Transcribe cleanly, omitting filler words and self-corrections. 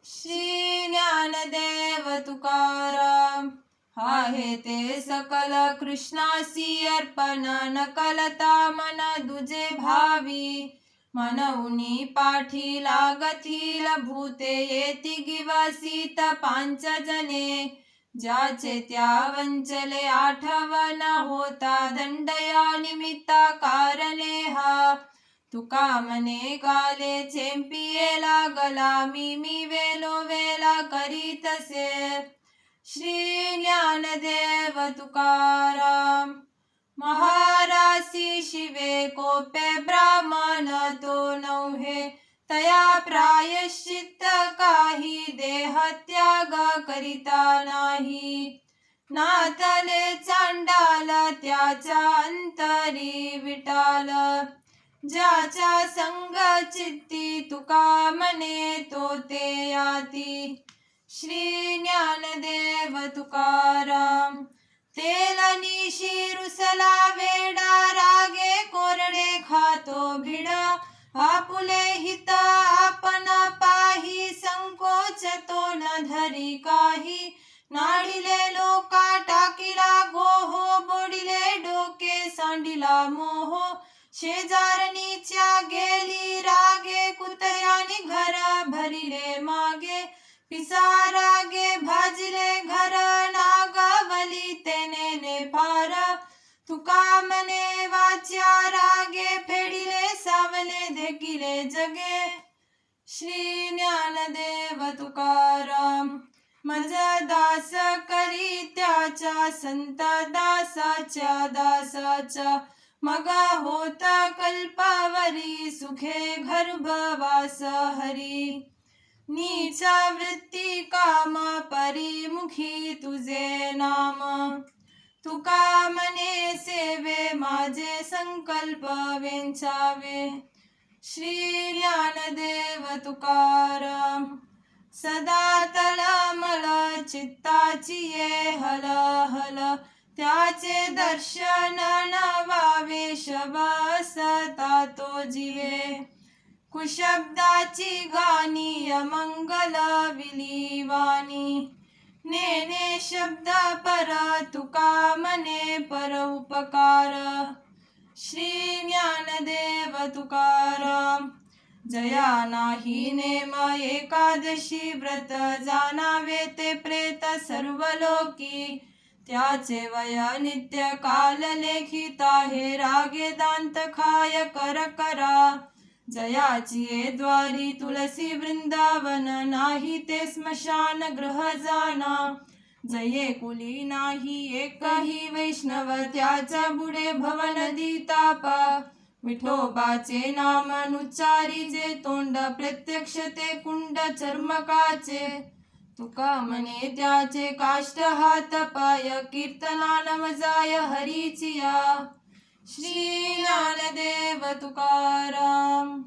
श्री ज्ञानदेव तुकाराम. आहे ते सकल कृष्णासी अर्पण, न कलता मन दुजे भावी. मनऊनी पाठी लागतील भूते, येती गिवासीत पांचजने. ज्याचे त्या वंचले आठवण होता, दंडया निमित्ता कारणे हा. तुका मने गाले चेंपिये लागला, मी वेलो वेला करीतसे. श्री ज्ञानदेव तुकाराम. महारासी शिवे कोपे ब्राह्मण तो नव्हे, तया प्रायश्चित्त काही, देहत्याग करिता नाही. नातले चांडाल त्याच्या अंतरी विटाल, ज्याच्या संग चित्ती तुका मने तो ते याती. श्री ज्ञानदेव तुकाराम. तेलनी शिरुसला वेडा, रागे कोरडे खातो भिड. आपुले हित आपण पाही, संकोच तो न धरी काही. नाडिले लोका टाकिला गोहो, बोडिले डोके सांडिला मोह. शेजारणीच्या गेली रागे, कुतऱ्यानी घर भरिले मागे. पिसारागे भाजिले घर, नागवली तेने ने पार. तुका मने वाच्या रागे, फेडिले सावले देखिले जगे. श्री ज्ञानदेव तुकाराम. मज दास करी त्याच्या, संत दासाच्या दासाच्या. मग होत कल्पावरी, सुखे गर्भवास हरी. नीच वृत्ती काम परिमुखी तुझे नाम. तुका मने सेवे, माझे संकल्प वेंचावे. श्री ज्ञानदेव तुकाराम. सदा तळमळ चित्ताची ये हल हल, त्याचे दर्शन नवावे. शबसता तो जीवे, कुशब्दाची गाणी अमंगल विलीवाणी. नेने शब्द पर, तुका मने पर उपकार. श्री ज्ञानदेव तुकाराम. जया नाही नेम एकादशी व्रत, जाणावे ते प्रेत सर्व लोकी. त्याचे वय नित्य काल लेखित आहे, रागे दांत खाय कर करा. जयाची द्वारी तुलसी वृंदावन, नाही ते स्मशान गृह जाना. जये कुली नाही एकही वैष्णव, त्याचा बुडे भवनदी तापा. विठोबाचे नाम नुच्चारी जे तोंड, प्रत्यक्ष ते कुंड चर्मकाचे. तुका मने त्याचे काष्ट हात पाय, कीर्तना नवजाय हरीचिया. श्री ज्ञानदेव तुकाराम.